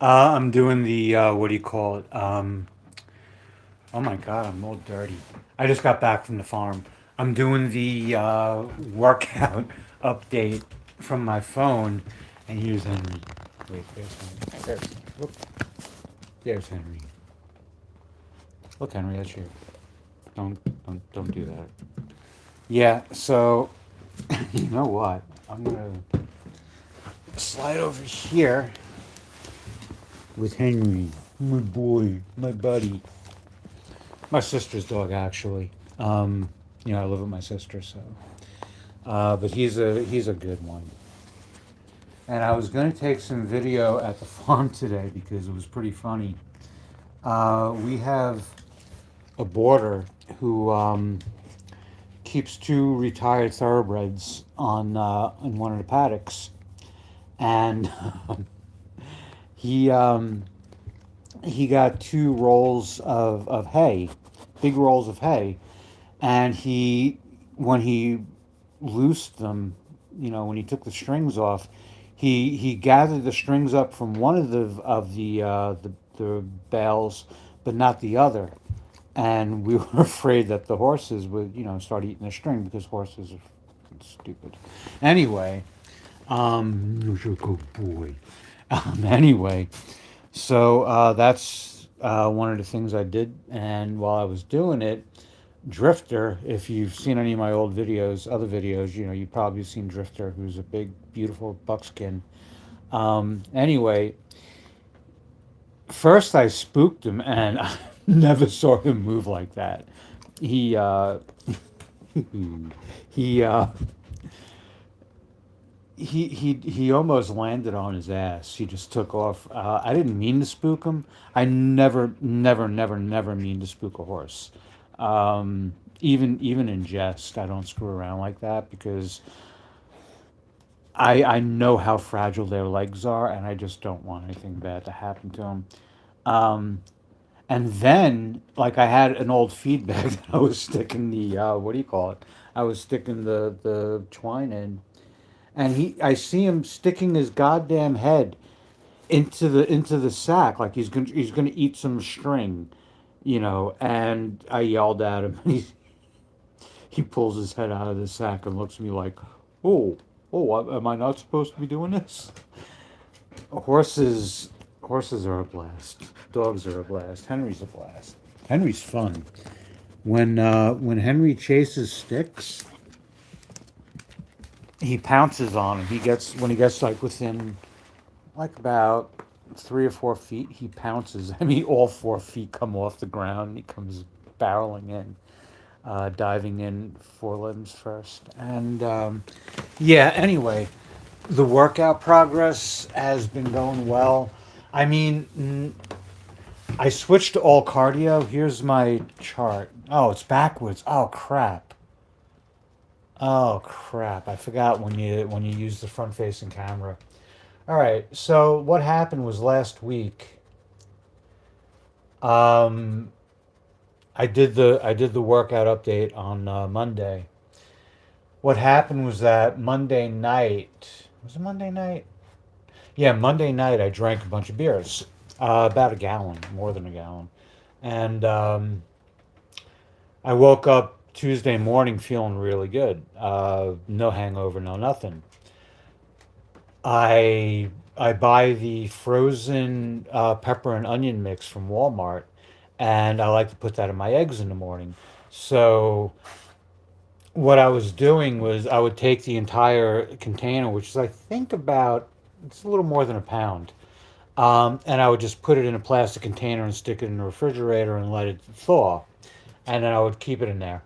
I'm doing the what do you call it? Oh my God, I'm all dirty. I just got back from the farm. I'm doing the workout update from my phone, and here's Henry. Wait, whoop, there's Henry. Look, Henry, that's you. Don't do that. Yeah. So you know what? I'm gonna slide over here with Henry, my boy, my buddy. My sister's dog, actually. I live with my sister, so. But he's a good one. And I was gonna take some video at the farm today because it was pretty funny. We have a boarder who keeps two retired thoroughbreds on in one of the paddocks, and he um, he got two rolls of hay, big rolls of hay, and when he loosed them, when he took the strings off, he gathered the strings up from one of the bales, but not the other. And we were afraid that the horses would, start eating the string because horses are stupid. Anyway, you're a good boy. Anyway, so that's one of the things I did, and while I was doing it, Drifter, if you've seen any of my old videos, other videos, you've probably seen Drifter, who's a big, beautiful buckskin. Anyway, first I spooked him, and I never saw him move like that. He, he, he almost landed on his ass. He just took off. I didn't mean to spook him. I never mean to spook a horse. Even in jest, I don't screw around like that because I know how fragile their legs are, and I just don't want anything bad to happen to them. Um, and then, like, I had an old feed bag that I was sticking the what do you call it? I was sticking the twine in, and I see him sticking his goddamn head into the sack like he's gonna eat some string, and I yelled at him. He pulls his head out of the sack and looks at me like, "Oh, am I not supposed to be doing this?" Horses, horses are a blast. Dogs are a blast. Henry's a blast. Henry's fun. When Henry chases sticks, he pounces on him. When he gets like within like about 3 or 4 feet, he pounces. I mean, all 4 feet come off the ground. He comes barreling in, diving in forelimbs first. And yeah, anyway, the workout progress has been going well. I mean, I switched to all cardio. Here's my chart. Oh, it's backwards. Oh crap. Oh crap. I forgot when you use the front facing camera. All right. So what happened was last week. Um, I did the workout update on Monday. What happened was that Monday night, was it Monday night? Yeah, Monday night I drank a bunch of beers, about a gallon, more than a gallon, and I woke up Tuesday morning feeling really good. No hangover, no nothing. I buy the frozen pepper and onion mix from Walmart, and I like to put that in my eggs in the morning. So what I was doing was I would take the entire container, which is I think about it's a little more than a pound, and I would just put it in a plastic container and stick it in the refrigerator and let it thaw, and then I would keep it in there.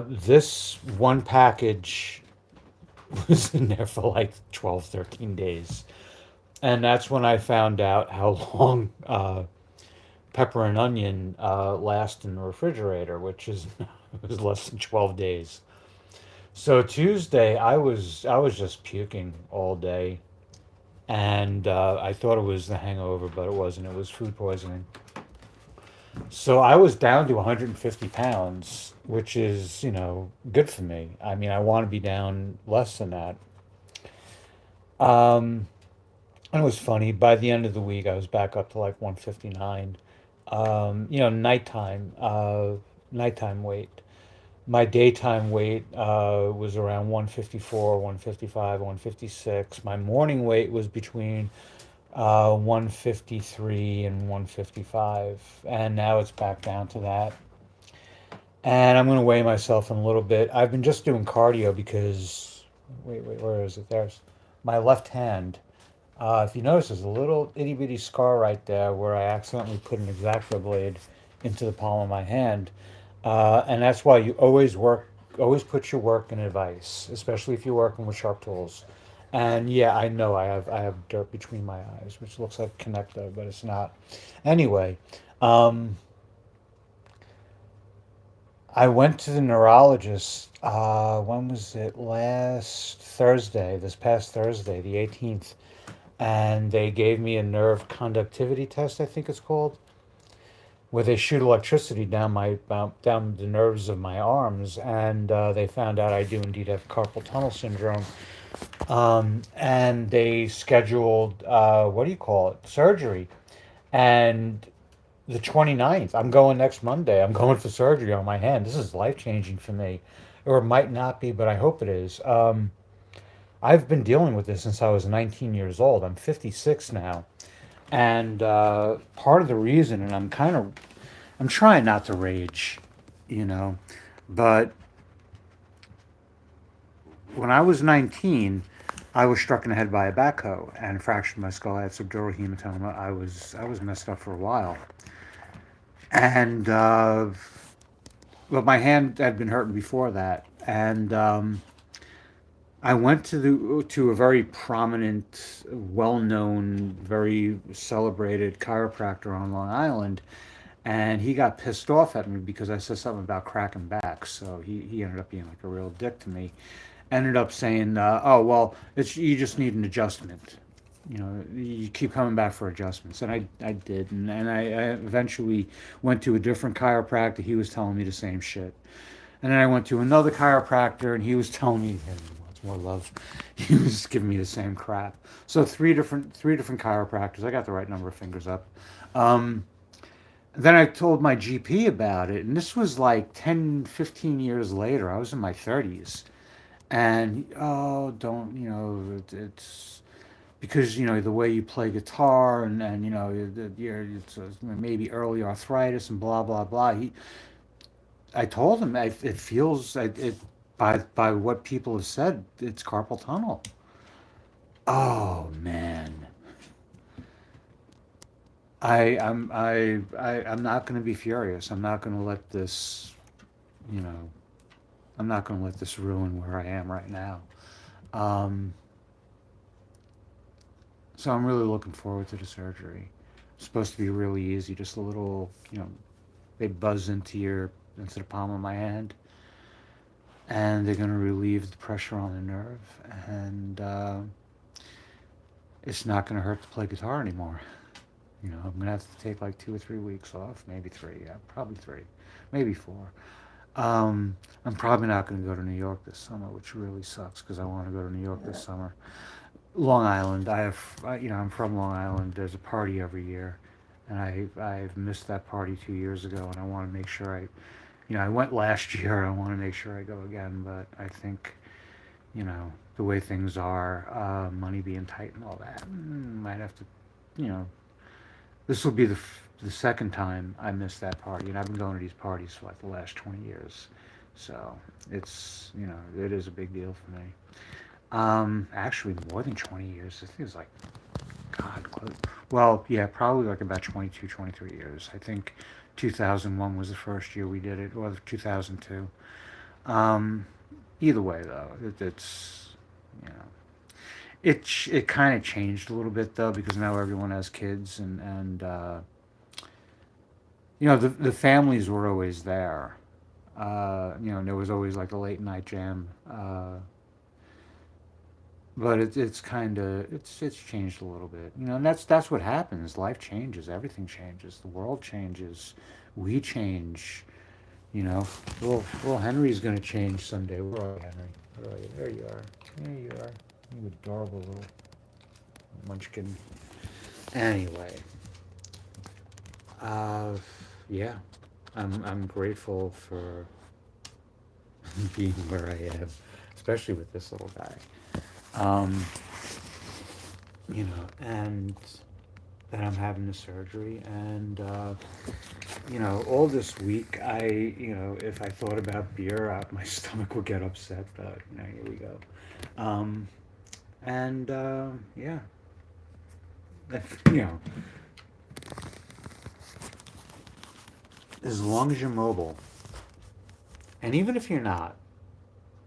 This one package was in there for like 12, 13 days. And that's when I found out how long pepper and onion last in the refrigerator, which is was less than 12 days. So Tuesday, I was just puking all day, and I thought it was the hangover, but it wasn't. It was food poisoning. So I was down to 150 pounds, which is good for me. I mean, I want to be down less than that. Um, And it was funny. By the end of the week, I was back up to like 159. Nighttime weight. My daytime weight was around 154, 155, 156. My morning weight was between 153 and 155. And now it's back down to that. And I'm going to weigh myself in a little bit. I've been just doing cardio because, wait, where is it? There's my left hand. If you notice, there's a little itty bitty scar right there where I accidentally put an X-Acto blade into the palm of my hand. And that's why you always put your work in a vise, especially if you're working with sharp tools. And yeah, I know I have dirt between my eyes, which looks like connector, but it's not. Anyway, um, I went to the neurologist. When was it? Last Thursday, this past Thursday, the 18th, and they gave me a nerve conductivity test, I think it's called, where they shoot electricity down the nerves of my arms, and they found out I do indeed have carpal tunnel syndrome. And they scheduled what do you call it, surgery, and the 29th. I'm going next Monday. I'm going for surgery on my hand. This is life changing for me, or it might not be, but I hope it is. I've been dealing with this since I was 19 years old. I'm 56 now, and part of the reason, and I'm trying not to rage, you know, but when I was 19, I was struck in the head by a backhoe and fractured my skull. I had subdural hematoma. I was messed up for a while, and but my hand had been hurting before that, and I went to a very prominent, well-known, very celebrated chiropractor on Long Island, and he got pissed off at me because I said something about cracking back. So he ended up being like a real dick to me. Ended up saying, "Oh well, you just need an adjustment. You keep coming back for adjustments." And I did, and I eventually went to a different chiropractor. He was telling me the same shit. And then I went to another chiropractor, and he was telling me, "Hey, wants more love." He was giving me the same crap. So three different chiropractors. I got the right number of fingers up. Um, then I told my GP about it, and this was like 10, 15 years later. I was in my 30s. And, oh, don't, it's because, the way you play guitar and it's maybe early arthritis and blah, blah, blah. I told him it feels, by what people have said, it's carpal tunnel. Oh, man. I'm not going to be furious. I'm not going to let this, you know, I'm not going to let this ruin where I am right now. Um, so I'm really looking forward to the surgery. It's supposed to be really easy, just a little, they buzz into the palm of my hand, and they're going to relieve the pressure on the nerve, and it's not going to hurt to play guitar anymore. I'm going to have to take like 2 or 3 weeks off, maybe three, yeah, probably three, maybe four. I'm probably not going to go to New York this summer, which really sucks because I want to go to New York this summer. Long Island. I'm from Long Island. There's a party every year, and I've missed that party 2 years ago, and I want to make sure I went last year. I want to make sure I go again, but I think, the way things are, money being tight and all that, might have to, you know, this will be the second time I missed that party, and I've been going to these parties for like the last 20 years, so it is a big deal for me. Actually, more than 20 years. I think it's like, God, close. Well, yeah, probably like about 22, 23 years. I think 2001 was the first year we did it, or 2002. Um, Either way, though, you know, it kind of changed a little bit though because now everyone has kids and the families were always there. There was always like a late night jam. But it's kind of it's changed a little bit, and that's what happens. Life changes, everything changes, the world changes, we change. Little Henry's gonna change someday. Where are you, Henry? Where are you? There you are. There you are. You adorable Munchkin. Anyway, uh, yeah, I'm grateful for being where I am, especially with this little guy. Um, and that I'm having the surgery, and all this week, if I thought about beer, my stomach would get upset. But here we go. Um, and yeah, that's, as long as you're mobile, and even if you're not,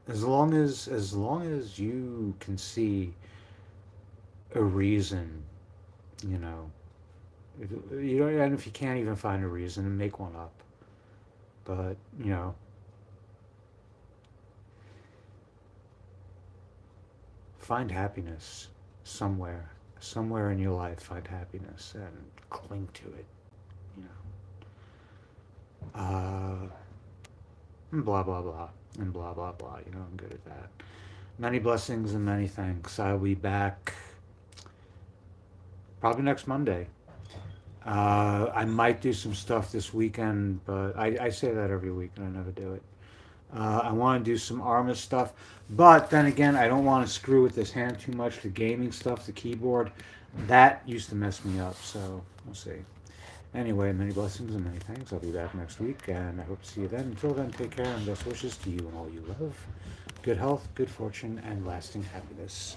as long as you can see a reason, you know, you don't, and if you can't even find a reason, make one up. But find happiness somewhere, somewhere in your life. Find happiness and cling to it. You know, blah blah blah and blah blah blah. I'm good at that. Many blessings and many thanks. I'll be back probably next Monday. I might do some stuff this weekend, but I say that every week and I never do it. I want to do some Arma stuff, but then again, I don't want to screw with this hand too much. The gaming stuff, the keyboard, that used to mess me up, so we'll see. Anyway, many blessings and many thanks. I'll be back next week, and I hope to see you then. Until then, take care and best wishes to you and all you love. Good health, good fortune, and lasting happiness.